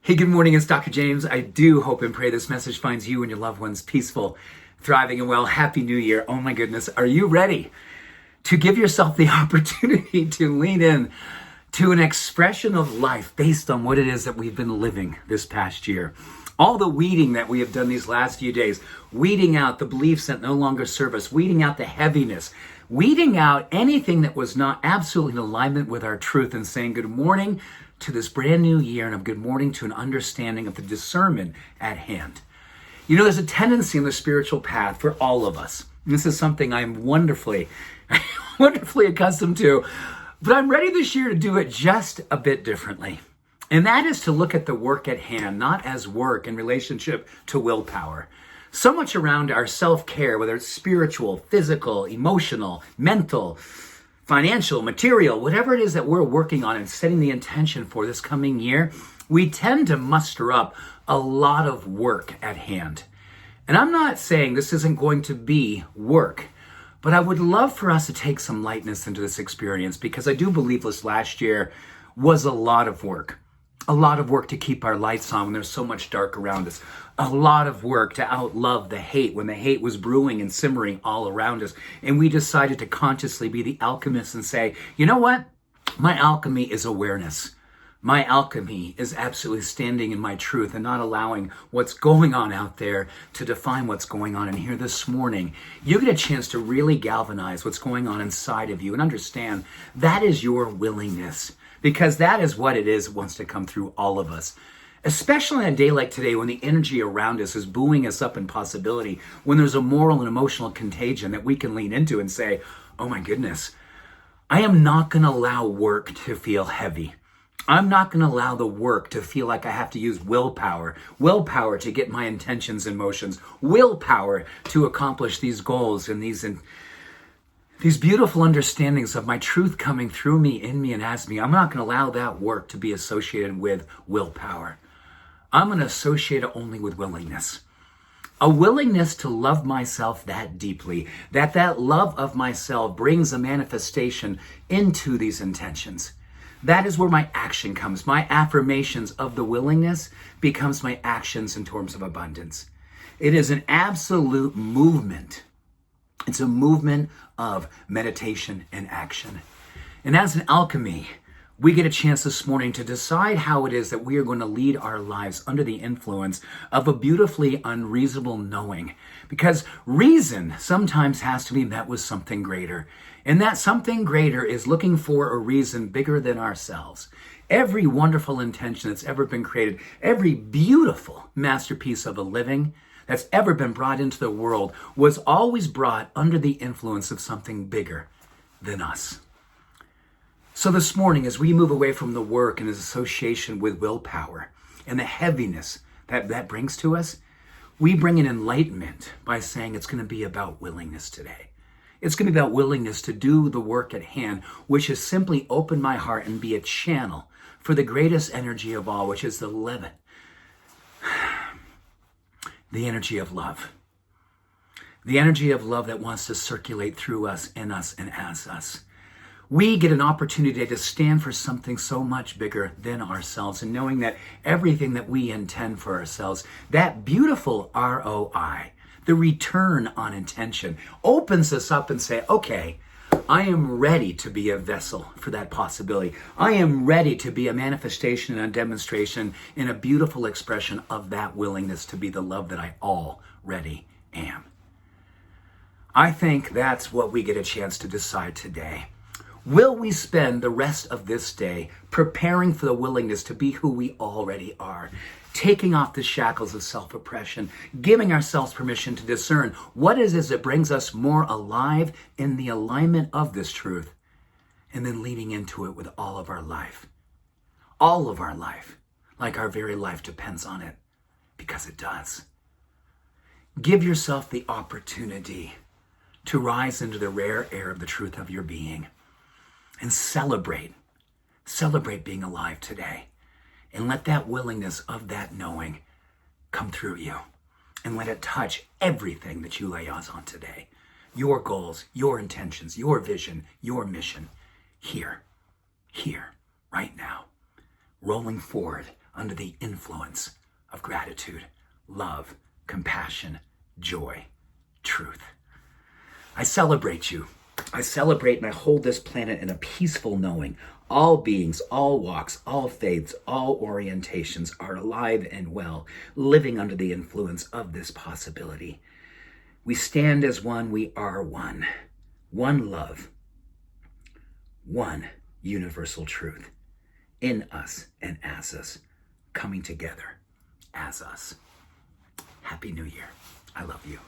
Hey, good morning. It's Dr. James. I do hope and pray this message finds you and your loved ones peaceful, thriving, and well. Happy New Year. Oh my goodness. Are you ready to give yourself the opportunity to lean in to an expression of life based on what it is that we've been living this past year? All the weeding that we have done these last few days, weeding out the beliefs that no longer serve us, weeding out the heaviness, weeding out anything that was not absolutely in alignment with our truth, and saying good morning to this brand new year and a good morning to an understanding of the discernment at hand. You know, there's a tendency in the spiritual path for all of us. This is something I'm wonderfully accustomed to, but I'm ready this year to do it just a bit differently. And that is to look at the work at hand, not as work in relationship to willpower. So much around our self-care, whether it's spiritual, physical, emotional, mental, financial, material, whatever it is that we're working on and setting the intention for this coming year, we tend to muster up a lot of work at hand. And I'm not saying this isn't going to be work, but I would love for us to take some lightness into this experience, because I do believe this last year was a lot of work. A lot of work to keep our lights on when there's so much dark around us. A lot of work to outlove the hate when the hate was brewing and simmering all around us. And we decided to consciously be the alchemists and say, you know what? My alchemy is awareness. My alchemy is absolutely standing in my truth and not allowing what's going on out there to define what's going on. And here this morning, you get a chance to really galvanize what's going on inside of you and understand that is your willingness. Because that is what it is that wants to come through all of us. Especially on a day like today when the energy around us is buoying us up in possibility, when there's a moral and emotional contagion that we can lean into and say, oh my goodness, I am not going to allow work to feel heavy. I'm not going to allow the work to feel like I have to use willpower to get my intentions and motions, willpower to accomplish these goals and these beautiful understandings of my truth coming through me, in me, and as me. I'm not going to allow that work to be associated with willpower. I'm going to associate it only with willingness. A willingness to love myself that deeply, that love of myself brings a manifestation into these intentions. That is where my action comes. My affirmations of the willingness becomes my actions in terms of abundance. It is an absolute movement. It's a movement of meditation and action. And as an alchemy, we get a chance this morning to decide how it is that we are going to lead our lives under the influence of a beautifully unreasonable knowing. Because reason sometimes has to be met with something greater. And that something greater is looking for a reason bigger than ourselves. Every wonderful intention that's ever been created, every beautiful masterpiece of a living that's ever been brought into the world was always brought under the influence of something bigger than us. So this morning, as we move away from the work and its association with willpower and the heaviness that brings to us, we bring an enlightenment by saying it's going to be about willingness today. It's going to be about willingness to do the work at hand, which is simply open my heart and be a channel for the greatest energy of all, which is the leaven. The energy of love. The energy of love that wants to circulate through us, in us, and as us. We get an opportunity to stand for something so much bigger than ourselves, and knowing that everything that we intend for ourselves, that beautiful ROI, the return on intention, opens us up and say, okay, I am ready to be a vessel for that possibility. I am ready to be a manifestation and a demonstration and a beautiful expression of that willingness to be the love that I already am. I think that's what we get a chance to decide today. Will we spend the rest of this day preparing for the willingness to be who we already are, taking off the shackles of self-oppression, giving ourselves permission to discern what it is that brings us more alive in the alignment of this truth, and then leaning into it with all of our life, like our very life depends on it, because it does. Give yourself the opportunity to rise into the rare air of the truth of your being and celebrate being alive today. And let that willingness of that knowing come through you. And let it touch everything that you lay eyes on today. Your goals, your intentions, your vision, your mission. Here, right now. Rolling forward under the influence of gratitude, love, compassion, joy, truth. I celebrate you. I celebrate and I hold this planet in a peaceful knowing. All beings, all walks, all faiths, all orientations are alive and well, living under the influence of this possibility. We stand as one, we are one. One love, one universal truth in us and as us, coming together as us. Happy New Year. I love you.